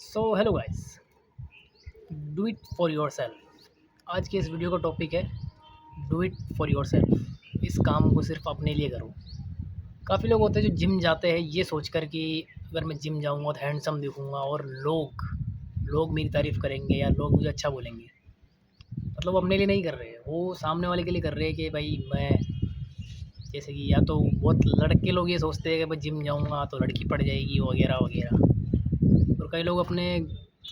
So hello guys, do it for your self. आज के इस वीडियो का टॉपिक है do it for your self. इस काम को सिर्फ अपने लिए करो। काफ़ी लोग होते हैं जो जिम जाते हैं ये सोचकर कि अगर मैं जिम जाऊंगा तो हैंडसम दिखूंगा और लोग लोग मेरी तारीफ़ करेंगे या लोग मुझे अच्छा बोलेंगे। मतलब वो अपने लिए नहीं कर रहे हैं, वो सामने वाले के लिए कर रहे हैं कि भाई मैं, जैसे कि या तो बहुत लड़के लोग ये सोचते हैं कि भाई जिम जाऊंगा तो लड़की पड़ जाएगी वगैरह वगैरह। और कई लोग अपने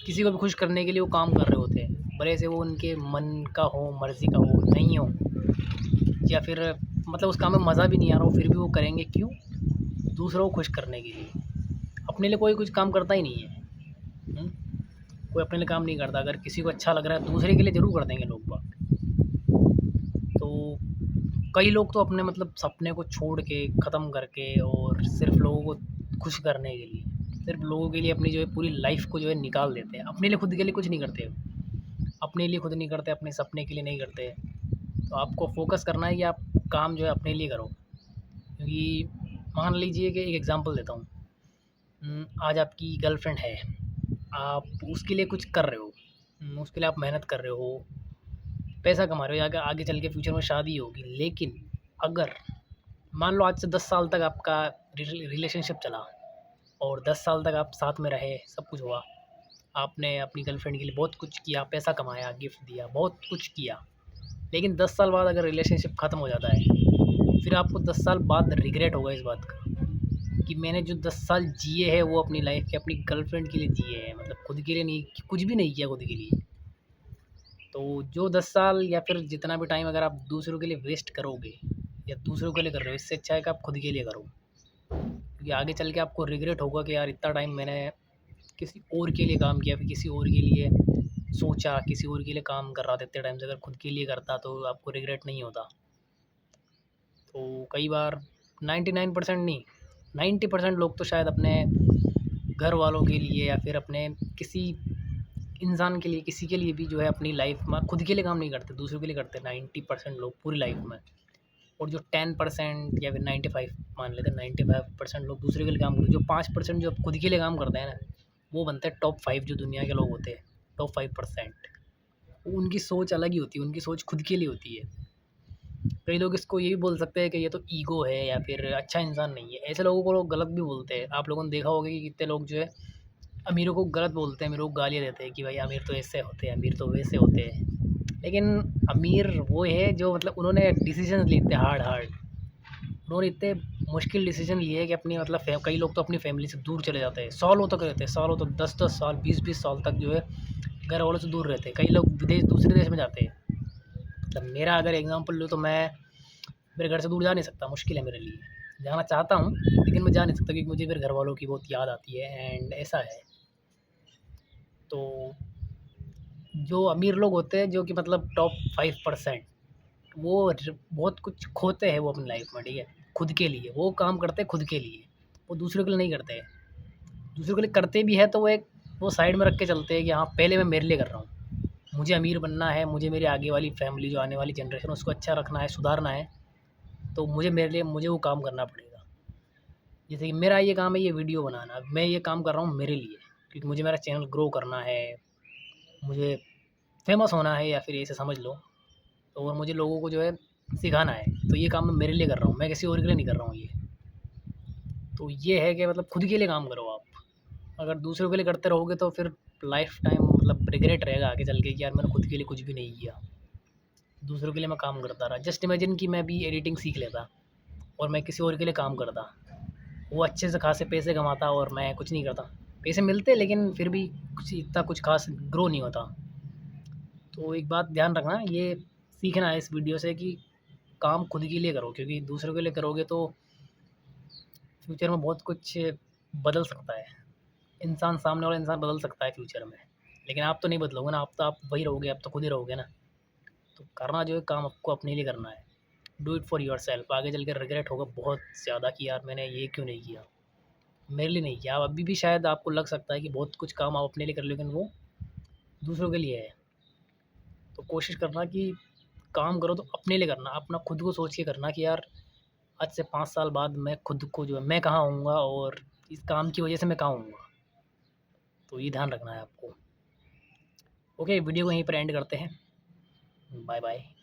किसी को भी खुश करने के लिए वो काम कर रहे होते हैं, भले से वो उनके मन का हो, मर्ज़ी का हो, नहीं हो, या फिर मतलब उस काम में मज़ा भी नहीं आ रहा हो, फिर भी वो करेंगे क्यों? दूसरों को खुश करने के लिए। अपने लिए कोई कुछ काम करता ही नहीं है। हुँ? कोई अपने लिए काम नहीं करता। अगर किसी को अच्छा लग रहा है, दूसरे के लिए ज़रूर कर देंगे लोग बाग। तो कई लोग तो अपने मतलब सपने को छोड़ के, ख़त्म करके और सिर्फ़ लोगों को खुश करने के लिए, सिर्फ़ लोगों के लिए अपनी जो है पूरी लाइफ़ को जो है निकाल देते हैं। अपने लिए खुद के लिए कुछ नहीं करते। अपने लिए खुद नहीं करते, अपने सपने के लिए नहीं करते। तो आपको फ़ोकस करना है कि आप काम जो है अपने लिए करो। क्योंकि मान लीजिए कि एक एग्ज़ाम्पल देता हूँ। आज आपकी गर्लफ्रेंड है, आप उसके लिए कुछ कर रहे हो, उसके लिए आप मेहनत कर रहे हो, पैसा कमा रहे हो, आगे आगे चल के फ्यूचर में शादी होगी। लेकिन अगर मान लो आज से 10 साल तक आपका रिलेशनशिप चला और 10 साल तक आप साथ में रहे, सब कुछ हुआ। आपने अपनी गर्लफ्रेंड के लिए बहुत कुछ किया, पैसा कमाया, गिफ्ट दिया, बहुत कुछ किया। लेकिन 10 साल बाद अगर रिलेशनशिप ख़त्म हो जाता है, फिर आपको 10 साल बाद रिग्रेट होगा इस बात का कि मैंने जो 10 साल जिए हैं वो अपनी लाइफ़ के अपनी गर्लफ्रेंड के लिए जिए हैं। मतलब खुद के लिए नहीं, कुछ भी नहीं किया खुद के लिए। तो जो 10 साल या फिर जितना भी टाइम अगर आप दूसरों के लिए वेस्ट करोगे या दूसरों के लिए कर रहे हो, इससे अच्छा है कि आप खुद के लिए करो। क्योंकि आगे चल के आपको रिग्रेट होगा कि यार इतना टाइम मैंने किसी और के लिए काम किया, फिर किसी और के लिए सोचा, किसी और के लिए काम कर रहा था इतने टाइम से। अगर खुद के लिए करता तो आपको रिग्रेट नहीं होता। तो कई बार 99% नहीं, 90% लोग तो शायद अपने घर वालों के लिए या फिर अपने किसी इंसान के लिए, किसी के लिए भी जो है अपनी लाइफ में खुद के लिए काम नहीं करते, दूसरों के लिए करते हैं 90% लोग पूरी लाइफ में। और जो 10% या फिर 95 मान लेते हैं, 95% लोग दूसरे के लिए काम करते हैं। जो 5% जो खुद के लिए काम करते हैं ना, वो बनते हैं टॉप 5 जो दुनिया के लोग होते हैं, टॉप 5%। उनकी सोच अलग ही होती है, उनकी सोच खुद के लिए होती है। कई लोग इसको ये भी बोल सकते हैं कि ये तो ईगो है या फिर अच्छा इंसान नहीं है। ऐसे लोगों को लोग गलत भी बोलते हैं। आप लोगों ने देखा होगा कि कितने लोग जो है अमीरों को गलत बोलते हैं, अमीरों को गालियाँ देते हैं कि भाई अमीर तो ऐसे होते हैं, अमीर तो वैसे होते हैं। लेकिन अमीर वो है जो मतलब उन्होंने डिसीजन लिए इतने हार्ड हार्ड, उन्होंने इतने मुश्किल डिसीजन लिए कि अपनी मतलब कई लोग तो अपनी फैमिली से दूर चले जाते हैं, सालों तक रहते हैं, सालों तक 10-10 साल, 20-20 साल तक जो है घर वालों से दूर रहते हैं। कई लोग विदेश, दूसरे देश में जाते हैं। मतलब मेरा अगर एग्जांपल लूँ तो मैं मेरे घर से दूर जा नहीं सकता, मुश्किल है मेरे लिए। जाना चाहता हूँ लेकिन मैं जा नहीं सकता क्योंकि मुझे मेरे घर वालों की बहुत याद आती है एंड ऐसा है। तो जो अमीर लोग होते हैं जो कि मतलब टॉप 5%, वो बहुत कुछ खोते हैं वो अपनी लाइफ में, ठीक है। खुद के लिए वो काम करते हैं, खुद के लिए, वो दूसरों के लिए नहीं करते हैं। दूसरों के लिए करते भी है तो वो एक वो साइड में रख के चलते हैं कि हाँ पहले मैं मेरे लिए कर रहा हूँ, मुझे अमीर बनना है, मुझे मेरी आगे वाली फैमिली जो आने वाली जनरेशन उसको अच्छा रखना है, सुधारना है। तो मुझे मेरे लिए मुझे वो काम करना पड़ेगा। जैसे कि मेरा ये काम है, ये वीडियो बनाना, मैं ये काम कर रहा हूँ मेरे लिए, क्योंकि मुझे मेरा चैनल ग्रो करना है, मुझे फेमस होना है या फिर ऐसे समझ लो। तो और मुझे लोगों को जो है सिखाना है, तो ये काम मैं मेरे लिए कर रहा हूँ, मैं किसी और के लिए नहीं कर रहा हूँ ये। तो ये है कि मतलब खुद के लिए काम करो आप। अगर दूसरों के लिए करते रहोगे तो फिर लाइफ टाइम मतलब रिग्रेट रहेगा आगे चल के कि यार मैंने खुद के लिए कुछ भी नहीं किया, दूसरों के लिए मैं काम करता रहा। जस्ट इमेजिन कि मैं भी एडिटिंग सीख लेता और मैं किसी और के लिए काम करता, वो अच्छे से खासे पैसे कमाता और मैं कुछ नहीं करता। पैसे मिलते लेकिन फिर भी कुछ इतना कुछ खास ग्रो नहीं होता। तो एक बात ध्यान रखना, ये सीखना है इस वीडियो से कि काम खुद के लिए करो, क्योंकि दूसरों के लिए करोगे तो फ्यूचर में बहुत कुछ बदल सकता है। इंसान, सामने वाला इंसान बदल सकता है फ्यूचर में, लेकिन आप तो नहीं बदलोगे ना, आप वही रहोगे, आप तो खुद ही रहोगे ना। तो करना जो है काम आपको अपने लिए करना है। Do it for your self. आगे चल के रिग्रेट होगा बहुत ज़्यादा कि यार मैंने ये क्यों नहीं किया, मेरे लिए नहीं किया। अब अभी भी शायद आपको लग सकता है कि बहुत कुछ काम आप अपने लिए कर लो, लेकिन वो दूसरों के लिए है। तो कोशिश करना कि काम करो तो अपने लिए करना, अपना खुद को सोच के करना कि यार आज से 5 साल बाद मैं खुद को जो है मैं कहाँ होऊँगा और इस काम की वजह से मैं कहाँ होऊँगा। तो ये ध्यान रखना है आपको। ओके, वीडियो को यहीं पर एंड करते हैं। Bye bye.